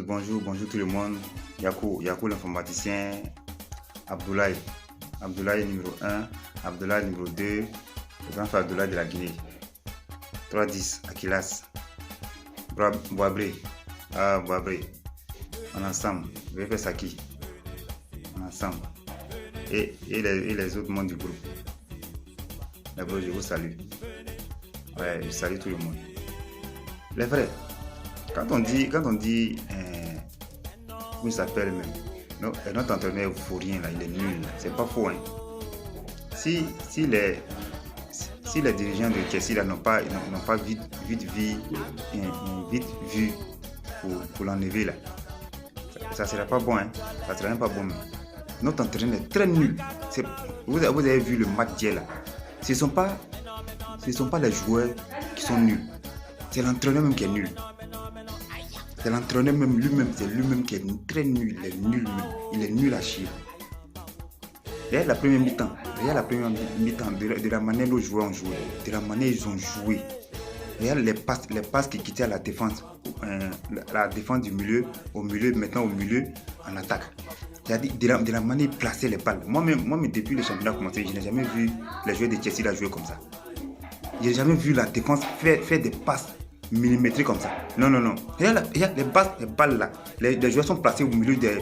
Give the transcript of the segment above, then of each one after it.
bonjour, bonjour tout le monde. Yakou l'informaticien, Abdoulaye. Abdoulaye numéro 1, Abdoulaye numéro 2, le grand frère Abdoulaye de la Guinée. 310, Akilas. Boabré. Boabré. On est ensemble. VF Saki. On est ensemble. Et les autres membres du groupe. D'abord, je vous salue. Ouais, je salue tout le monde. Les frères, quand on dit comment il s'appelle même, notre entraîneur ne faut rien là, il est nul, c'est pas faux. Hein. Si les dirigeants de Chelsea là n'ont pas vite vu pour l'enlever là, ça sera pas bon, hein. Ça sera même pas bon. Même. Notre entraîneur est très nul. Vous avez vu le match d'hier là. Ce sont pas les joueurs qui sont nuls. C'est l'entraîneur même qui est nul. C'est l'entraîneur même lui-même, c'est lui-même qui est très nul. Il est nul même. Il est nul à chier. Regarde la première mi-temps. De la manière dont les joueurs ont joué. De la manière dont ils ont joué. Regarde les passes qui quittaient à la défense. La défense du milieu, maintenant au milieu, en attaque. C'est-à-dire de la manière de placer les balles. Moi-même, depuis le championnat a commencé, je n'ai jamais vu les joueurs de Chelsea là jouer comme ça. Je n'ai jamais vu la défense faire des passes millimétriques comme ça. Non. Regarde les balles là. Les joueurs sont placés au milieu des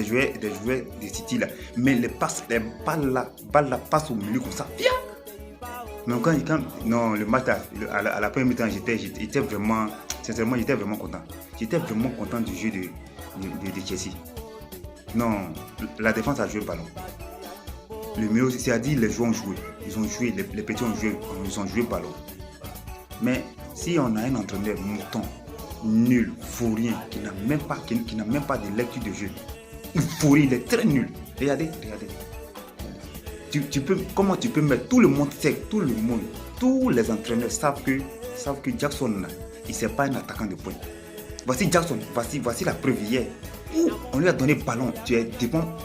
joueurs de City là. Mais les balles là passent au milieu comme ça. Mais non, le match à la première mi-temps, j'étais vraiment, sincèrement, j'étais vraiment content. J'étais vraiment content du jeu de Chelsea. Non, la défense a joué le ballon. Le mieux, c'est-à-dire les joueurs ont joué. Ils ont joué, les petits ont joué le ballon. Mais si on a un entraîneur mouton, nul, fourrien, qui n'a même pas de lecture de jeu, il est très nul. Regardez. Comment tu peux mettre tout le monde sec, tous les entraîneurs savent que Jackson, il n'est pas un attaquant de pointe. Voici Jackson, voici la preuve hier. On lui a donné le ballon, tu es devant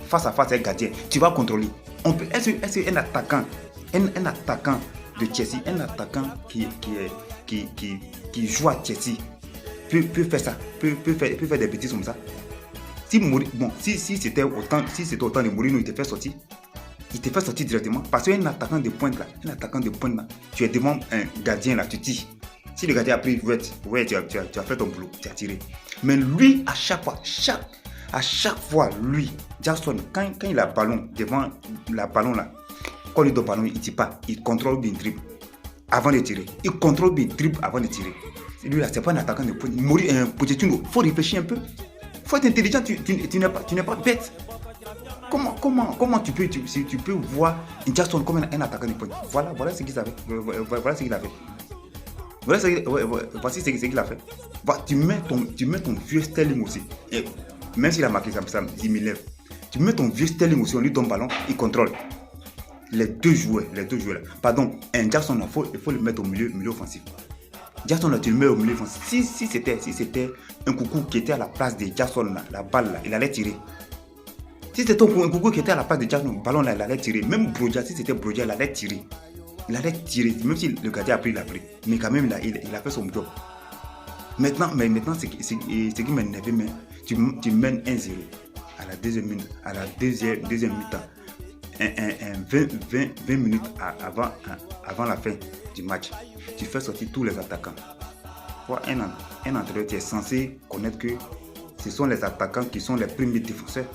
face à face avec gardien, tu vas contrôler. Est-ce qu'un attaquant de Chelsea, un attaquant qui joue à Chelsea peut faire ça, peut faire des bêtises comme ça? Si c'était autant de Mourinho, il te fait sortir. Il te fait sortir directement parce qu'un attaquant de pointe là, tu es devant un gardien là, tu tires. Si le gardien a pris ouais, tu as fait ton boulot, tu as tiré. Mais lui, à chaque fois, lui, Jackson, quand il a le ballon devant la ballon là, quand il donne le ballon, il ne tire pas, il contrôle bien le dribble avant de tirer. Il contrôle bien le dribble avant de tirer. Lui là, c'est pas un attaquant de pointe. Pochettino, il faut réfléchir un peu. Il faut être intelligent, tu n'es pas bête. Comment tu peux voir Jackson comme un attaquant de pointe? Voilà ce qu'il a fait. Voici ce qu'il a fait. Tu mets ton vieux Sterling aussi. Et même s'il a marqué ça, il m'élève. Tu mets ton vieux Sterling aussi, on lui donne le ballon, il contrôle. Les deux joueurs là. Pardon, un Jackson, il faut le mettre au milieu offensif. Jackson là, tu le mets au milieu offensif. Si c'était un coucou qui était à la place de Jackson là, la balle là, il allait tirer. Si c'était un coucou qui était à la place de Jackson, le ballon là, il allait tirer. Même Broja, si c'était Broja, il allait tirer. Même si le gardien a pris, il a pris. Mais quand même, il a fait son job. Maintenant, ce qui m'énerve, tu mènes 1-0 à la deuxième minute, à la deuxième mi-temps. 20 minutes avant la fin du match. Tu fais sortir tous les attaquants. Pour un entraîneur, tu es censé connaître que ce sont les attaquants qui sont les premiers défenseurs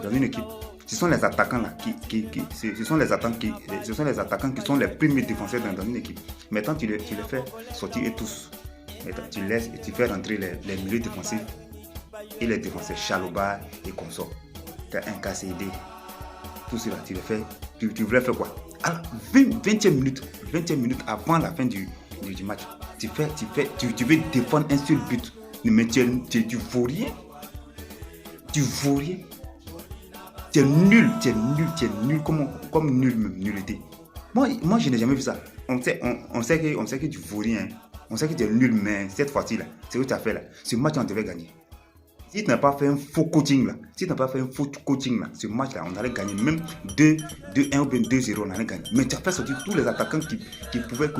dans une équipe. Ce sont les attaquants là ce sont les attaquants qui sont les premiers défenseurs dans une équipe. Maintenant tu les fais sortir et tous. Maintenant, tu laisses et tu fais rentrer les milieux défensifs et les défenseurs Chaloba et consorts. Tu as un KCD. Tout cela, tu le fais. Tu voulais faire quoi? Alors 20e minute avant la fin du match, tu veux défendre un seul but. Mais tu vaux rien. Tu es nul comme nullité. Moi je n'ai jamais vu ça. On sait que tu vaux rien. On sait que tu es nul, mais cette fois-ci là, c'est ce que tu as fait là. Ce match on devait gagner. Si tu n'as pas fait un faux coaching là, ce match là, on allait gagner même 2-1 ou bien 2-0, on allait gagner. Mais tu as fait sortir tous les attaquants qui pouvaient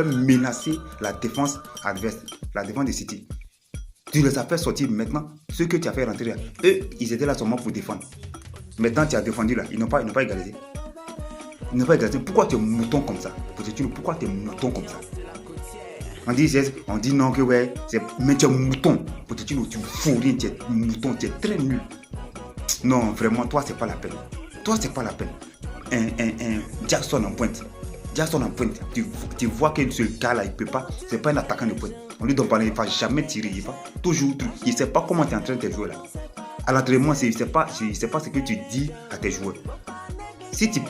menacer la défense adverse, la défense de City. Tu les as fait sortir maintenant. Ceux que tu as fait rentrer là, eux, ils étaient là seulement pour défendre. Maintenant, tu as défendu là. Ils n'ont pas égalisé. Ils n'ont pas égalisé. Pourquoi tu es mouton comme ça? Pourquoi tu es mouton comme ça? On dit non que ouais, mais tu es mouton. Pochettino, tu fous rien, tu es mouton, tu es très nul. Non, vraiment, toi, c'est pas la peine. Toi, c'est pas la peine. Jackson en pointe. Tu vois que ce gars-là, il peut pas. C'est pas un attaquant de pointe. On lui donne pas, il ne va jamais tirer. Il va toujours. Il ne sait pas comment tu entraînes tes joueurs là. À l'entraînement, il ne sait pas ce que tu dis à tes joueurs. Si tu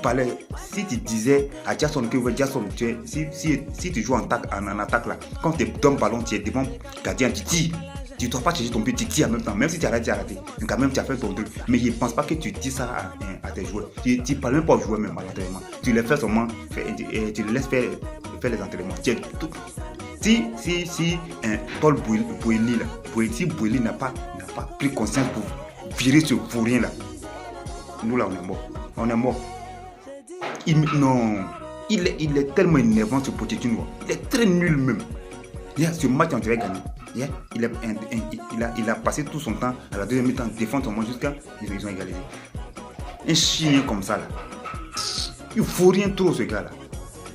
disais à Jackson que Jackson, si tu joues en attaque là, quand tu donnes ballon, tu es devant gardien, tu tires. Tu ne dois pas chercher ton but, tu tires en même temps. Même si tu as raté, donc quand même tu as fait ton truc. Mais je ne pense pas que tu dis ça à tes joueurs. Tu ne parles même pas aux joueurs même à l'entraînement. Tu les fais seulement, tu les laisses faire les entraînements. Si Paul Boeli n'a pas pris conscience pour virer ce fourrien là, nous là on est mort. Il est tellement énervant ce Pochettino. Il est très nul même. Ce match on devait gagner. Il a passé tout son temps à la deuxième mi-temps défendre son match jusqu'à ils ont égalisé. Un chien comme ça là. Il faut rien trop ce gars là.